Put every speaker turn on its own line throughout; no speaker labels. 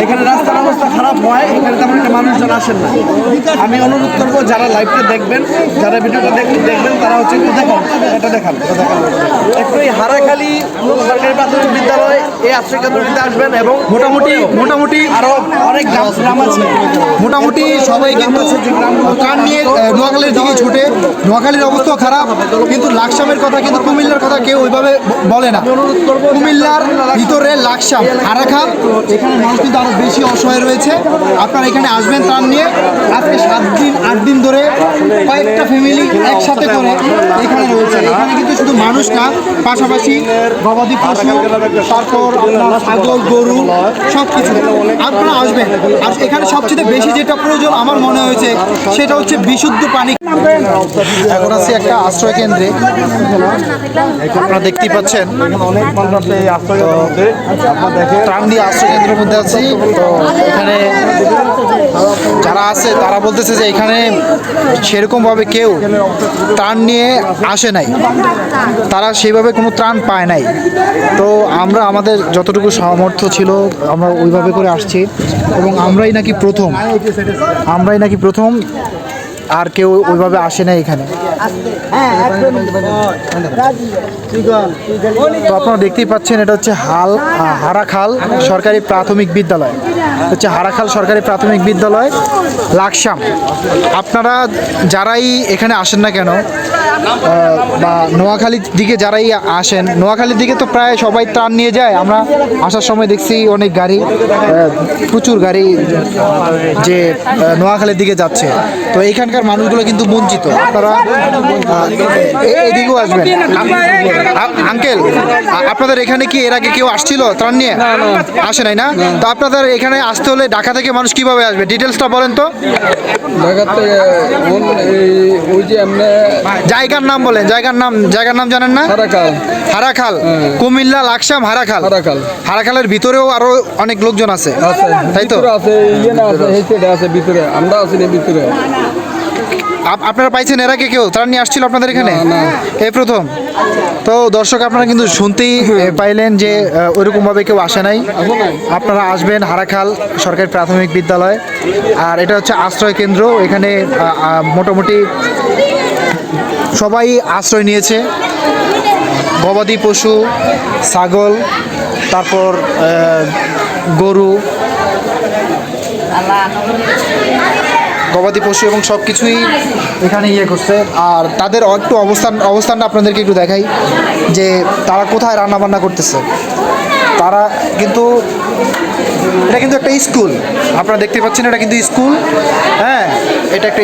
এখানে রাস্তার অবস্থা খারাপ হয়, এখানে তেমন একটা মানুষজন আসেন না। আমি অনুরোধ করবো যারা লাইভটা দেখবেন, যারা ভিডিওটা দেখবেন তারা হচ্ছে একটু দেখান, এটা দেখান একটু এই হারাখালী সরকারি প্রাথমিক বিদ্যালয় এই আশ্রয় কেন্দ্রটিতে আসবেন এবং মোটামুটি আরো অনেক গ্রাম আছে,
মোটামুটি সবাই কিন্তু কান নিয়ে নোয়াখালীর দিকে ছুটে। নোয়াখালীর অবস্থা খারাপ, কিন্তু লাকসামের কথা কিন্তু কুমিল্লার কথা কেউ ওইভাবে বলে না। কুমিল্লার ভিতরে লাকসাম, হারাখাল, এখানে মানুষ কিন্তু আরও বেশি অসহায় রয়েছে। আপনারা এখানে আসবেন ত্রাণ নিয়ে। আজকে 7 দিন 8 দিন ধরে কয়েকটা ফ্যামিলি একসাথে করে এখানে রয়েছে। এখানে কিন্তু শুধু মানুষ না, পাশাপাশি গবাদি পশু, তারপর আপনার ছাগল, গরু, সব কিছু। আপনারা আসবেন। আর এখানে সবচেয়ে বেশি যেটা প্রয়োজন আমার মনে হয়েছে সেটা হচ্ছে বিশুদ্ধ পানি। এখন আছি একটা আশ্রয় কেন্দ্রে, আপনারা দেখতেই পাচ্ছেন ত্রাণ দিয়ে আশ্রয় কেন্দ্রের মধ্যে আছি। তো এখানে যারা আছে তারা বলতেছে যে এখানে সেরকমভাবে কেউ ত্রাণ নিয়ে আসে নাই, তারা সেইভাবে কোনো ত্রাণ পায় নাই। তো আমরা আমাদের যতটুকু সামর্থ্য ছিল আমরা ওইভাবে করে আসছি এবং আমরাই নাকি প্রথম, আর কেউ ওইভাবে আসে না এখানে। তো আপনারা দেখতেই পাচ্ছেন এটা হচ্ছে হারাখাল সরকারি প্রাথমিক বিদ্যালয়, হারাখাল সরকারি প্রাথমিক বিদ্যালয় লাকসাম। আপনারা যারাই এখানে আসেন না কেন বা নোয়াখালীর দিকে যারাই আসেন, নোয়াখালীর দিকে তো প্রায় সবাই ত্রাণ নিয়ে যায়। আমরা আসার সময় দেখছি অনেক গাড়ি, প্রচুর গাড়ি যে নোয়াখালীর দিকে যাচ্ছে। তো এখানকার মানুষগুলো কিন্তু বঞ্চিত। আপনারা এদিকেও আসবেন। আঙ্কেল, আপনাদের এখানে কি এর আগে কেউ আসছিল ত্রাণ নিয়ে? আসে নাই না? তো আপনাদের এখানে আসতে হলে ঢাকা থেকে মানুষ কিভাবে আসবে, ডিটেলসটা বলেন তো।
ঢাকা থেকে ওই যে
জায়গার নাম বলেন, জায়গার নাম জানেন না? হারাখাল, কুমিল্লা, লাকসাম, হারাখালের ভিতরেও আরো অনেক লোকজন আছে, তাই তো?
আছে ভিতরে, আমরা আছি ভিতরে।
আপনারা পাইছেন এর আগে কেউ ত্রাণ নিয়ে আসছিল আপনাদের এখানে? এই প্রথম। তো দর্শক, আপনারা কিন্তু শুনতেই পাইলেন যে ওইরকমভাবে কেউ আসে নাই। আপনারা আসবেন হারাখাল সরকারি প্রাথমিক বিদ্যালয়, আর এটা হচ্ছে আশ্রয় কেন্দ্র। এখানে মোটামুটি সবাই আশ্রয় নিয়েছে, গবাদি পশু, ছাগল, তারপর গরু, গবাদি পশু এবং সব কিছুই এখানে করছে। আর তাদের একটু অবস্থানটা আপনাদেরকে একটু দেখাই যে তারা কোথায় রান্নাবান্না করতেছে। তারা কিন্তু এটা কিন্তু একটা স্কুল, আপনারা দেখতে পাচ্ছেন এটা কিন্তু স্কুল। হ্যাঁ, এটা একটা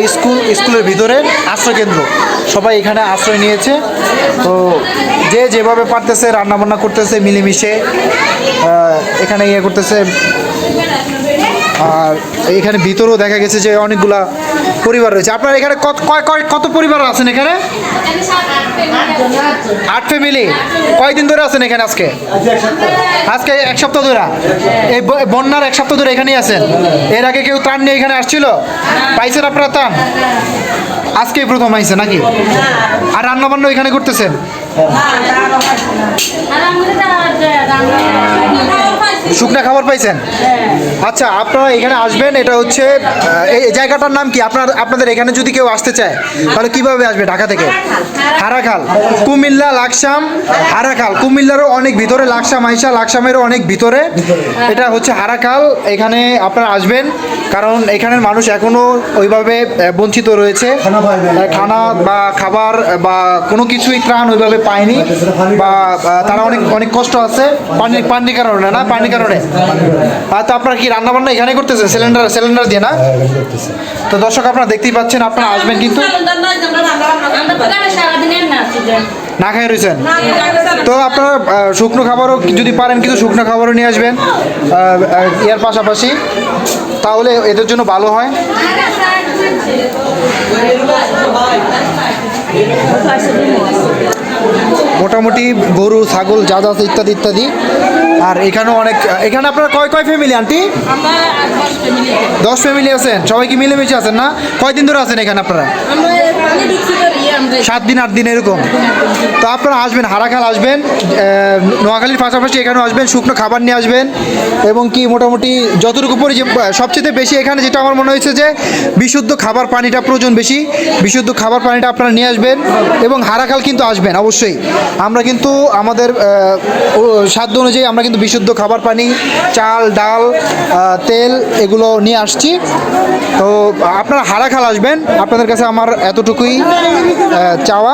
স্কুলের ভিতরে আশ্রয় কেন্দ্র। সবাই এখানে আশ্রয় নিয়েছে। তো যে যেভাবে পারতেছে রান্নাবান্না করতেছে, মিলেমিশে এখানে করতেছে। আর এখানে ভিতরেও দেখা গেছে যে অনেকগুলা পরিবার রয়েছে। আপনার এখানে কত পরিবার আছেন এখানে? 8 ফ্যামিলি। কয়দিন ধরে আছেন এখানে? আজকে 1 সপ্তাহ ধরে। এই বন্যার 1 সপ্তাহ ধরে এখানেই আছেন। এর আগে কেউ ত্রাণ নিয়ে এখানে আসছিল? পাইছেন আপনারা ত্রাণ? আজকেই প্রথম আইছে নাকি? আর রান্না বান্না এখানে করতেছেন? শুকনা খাবার পাইছেন? আচ্ছা, আপনারা এখানে আসবেন। এটা হচ্ছে এই জায়গাটার নাম কি? আপনাদের এখানে যদি কেউ আসতে চায় তাহলে কিভাবে আসবে ঢাকা থেকে? হারাখাল, কুমিল্লা, লাকসাম, হারাখাল। কুমিল্লারও অনেক ভিতরে, লাকসামেরও অনেক ভিতরে। এটা হচ্ছে হারাখাল। এখানে আপনারা আসবেন, কারণ এখানের মানুষ এখনও ওইভাবে বঞ্চিত রয়েছে। খানা বা খাবার বা কোনো কিছুই ত্রাণ ওইভাবে পায়নি, বা তারা অনেক কষ্ট আছে পানির কারণে না, পানির কারণে। তো আপনারা কি রান্না বান্না এখানে করতেছেন সিলিন্ডার দিয়ে না? তো দর্শক, আপনারা দেখতেই পাচ্ছেন। আপনারা আসবেন কিন্তু না খাই রয়েছেন। তো আপনারা শুকনো খাবারও যদি পারেন কিন্তু শুকনো খাবারও নিয়ে আসবেন এর পাশাপাশি, তাহলে এদের জন্য ভালো হয়। মোটামুটি গরু, ছাগল, যা যা আছে ইত্যাদি। আর এখানেও এখানে আপনারা কয় ফ্যামিলি আন্টি? 10 ফ্যামিলি আছেন। সবাই কি মিলেমিশে আছেন না? কয়দিন ধরে আছেন এখানে আপনারা? 7 দিন 8 দিন এরকম। তো আপনারা আসবেন, হারাখাল আসবেন, নোয়াখালীর পাশাপাশি এখানেও আসবেন, শুকনো খাবার নিয়ে আসবেন এবং কি মোটামুটি যতটুকু সবচেয়ে বেশি এখানে যেটা আমার মনে হয়েছে যে বিশুদ্ধ খাবার পানিটা প্রয়োজন বেশি, বিশুদ্ধ খাবার পানিটা আপনারা নিয়ে আসবেন এবং হারাখাল কিন্তু আসবেন অবশ্যই। আমরা কিন্তু আমাদের সাধ্য অনুযায়ী আমরা কিন্তু বিশুদ্ধ খাবার পানি, চাল ডাল, তেল এগুলো নিয়ে আসছি। তো আপনারা হারাখাল আসবেন, আপনাদের কাছে আমার এতটুকুই চাওয়া।